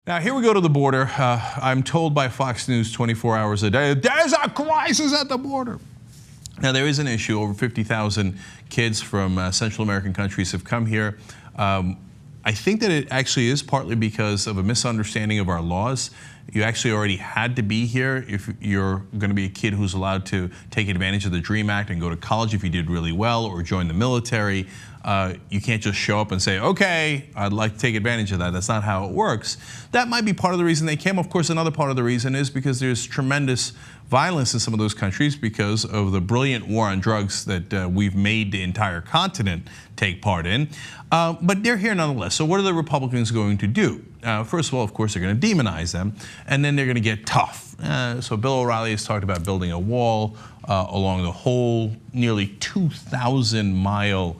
Now, here we go to the border. I'm told by Fox News 24 hours a day, there's a crisis at the border. Now, there is an issue. Over 50,000 kids from Central American countries have come here. I think that it actually is partly because of a misunderstanding of our laws. You actually already had to be here if you're going to be a kid who's allowed to take advantage of the DREAM Act and go to college if you did really well or join the military. You can't just show up and say, okay, I'd like to take advantage of that. That's not how it works. That might be part of the reason they came. Of course, another part of the reason is because there's tremendous violence in some of those countries because of the brilliant war on drugs that we've made the entire continent take part in. But they're here nonetheless. So what are the Republicans going to do? First of all, of course, they're going to demonize them, and then they're going to get tough. So Bill O'Reilly has talked about building a wall along the whole nearly 2,000-mile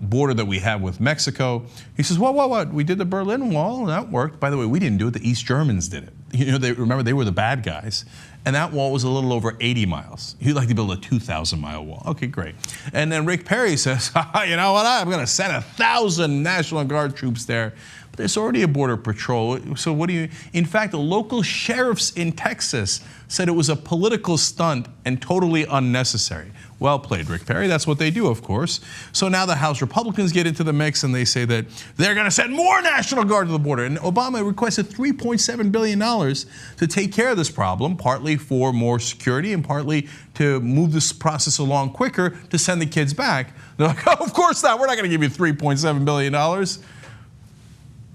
border that we have with Mexico. He says, what? We did the Berlin Wall, and that worked. By the way, we didn't do it. The East Germans did it. You know, remember, they were the bad guys. And that wall was a little over 80 miles. He'd like to build a 2,000-mile wall. Okay, great. And then Rick Perry says, you know what, I'm going to send 1,000 National Guard troops there. But there's already a border patrol. So what do you, in fact, the local sheriffs in Texas said it was a political stunt and totally unnecessary. Well played, Rick Perry. That's what they do, of course. So now the House Republicans get into the mix and they say that they're going to send more National Guard to the border. And Obama requested $3.7 billion to take care of this problem, partly for more security and partly to move this process along quicker to send the kids back. They're like, oh, of course not. We're not going to give you $3.7 billion.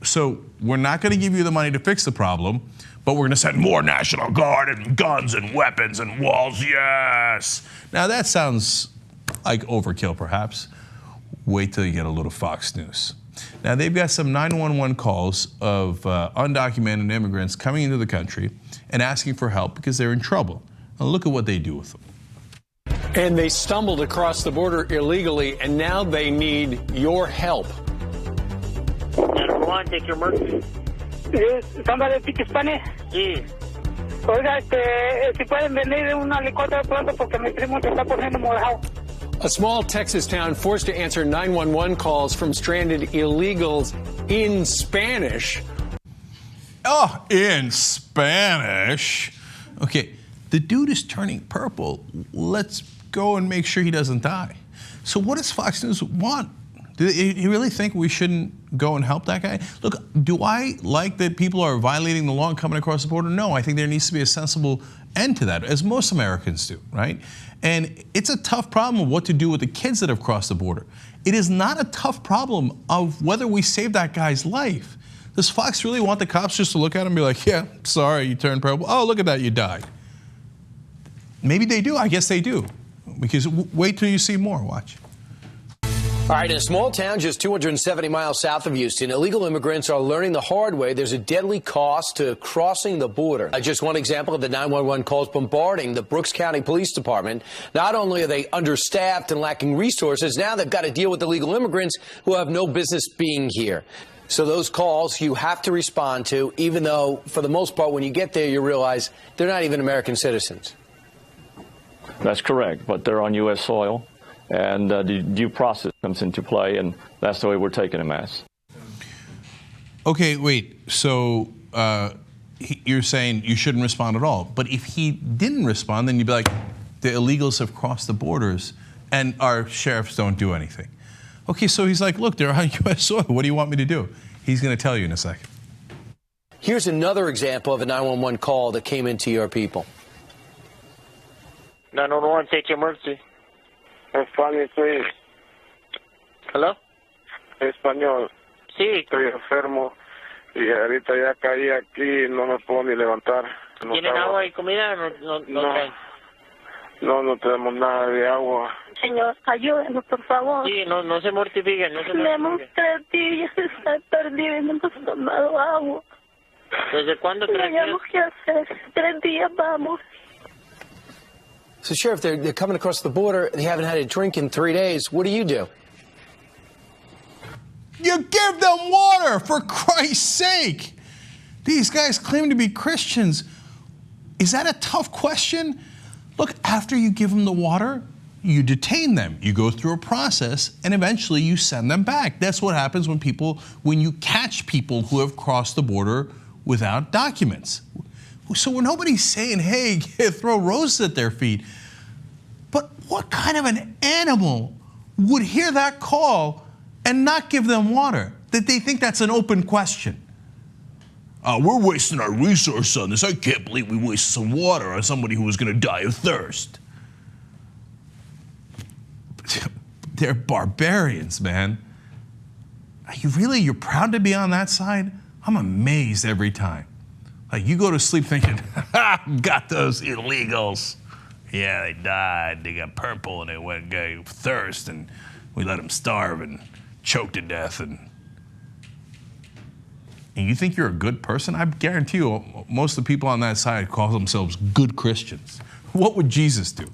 So we're not going to give you the money to fix the problem, but we're going to send more National Guard and guns and weapons and walls. Yes. Now that sounds like overkill, perhaps. Wait till you get a little Fox News. Now they've got some 911 calls of undocumented immigrants coming into the country and asking for help because they're in trouble. Now look at what they do with them. And they stumbled across the border illegally, and now they need your help. Take your emergency. Somebody speak Spanish? Sí. Oiga, si pueden venir en un helicóptero pronto porque mi primo se está poniendo morado. A small Texas town forced to answer 911 calls from stranded illegals in Spanish. Oh, in Spanish. Okay, the dude is turning purple. Let's go and make sure he doesn't die. So what does Fox News want? Do you really think we shouldn't go and help that guy? Look, do I like that people are violating the law and coming across the border? No, I think there needs to be a sensible end to that, as most Americans do, right? And it's a tough problem of what to do with the kids that have crossed the border. It is not a tough problem of whether we save that guy's life. Does Fox really want the cops just to look at him and be like, yeah, sorry, you turned purple. Oh, look at that, you died. Maybe they do. I guess they do. Because wait till you see more. Watch. All right, in a small town just 270 miles south of Houston, illegal immigrants are learning the hard way there's a deadly cost to crossing the border. Just one example of the 911 calls bombarding the Brooks County Police Department. Not only are they understaffed and lacking resources, now they've got to deal with illegal immigrants who have no business being here. So those calls you have to respond to, even though, for the most part, when you get there, you realize they're not even American citizens. That's correct, but they're on U.S. soil. And the due process comes into play, and that's the way we're taking them as. Okay, wait. So you're saying you shouldn't respond at all. But if he didn't respond, then you'd be like, the illegals have crossed the borders, and our sheriffs don't do anything. Okay, so he's like, look, they're on U.S. soil. What do you want me to do? He's going to tell you in a second. Here's another example of a 911 call that came into your people. 911, take your emergency. Español, sí. Hello? Español. Sí. Estoy enfermo y ahorita ya caí aquí y no me puedo ni levantar. No ¿Tienen agua y comida? No tenemos nada de agua. Señor, ayúdenos, por favor. Sí, no se mortifiquen, no se mortifiquen. Tenemos 3 días de estar perdidos y no hemos tomado agua. ¿Desde cuándo ¿Qué tenemos que hacer? 3 días vamos. So, Sheriff, they're coming across the border. They haven't had a drink in 3 days. What do? You give them water, for Christ's sake. These guys claim to be Christians. Is that a tough question? Look, after you give them the water, you detain them. You go through a process, and eventually you send them back. That's what happens when you catch people who have crossed the border without documents. So nobody's saying, hey, throw roses at their feet. But what kind of an animal would hear that call and not give them water? That they think that's an open question. We're wasting our resources on this. I can't believe we wasted some water on somebody who was going to die of thirst. They're barbarians, man. You're proud to be on that side? I'm amazed every time. Like, you go to sleep thinking, got those illegals. Yeah, they died. They got purple and they went got thirst, and we let them starve and choke to death. And you think you're a good person? I guarantee you, most of the people on that side call themselves good Christians. What would Jesus do?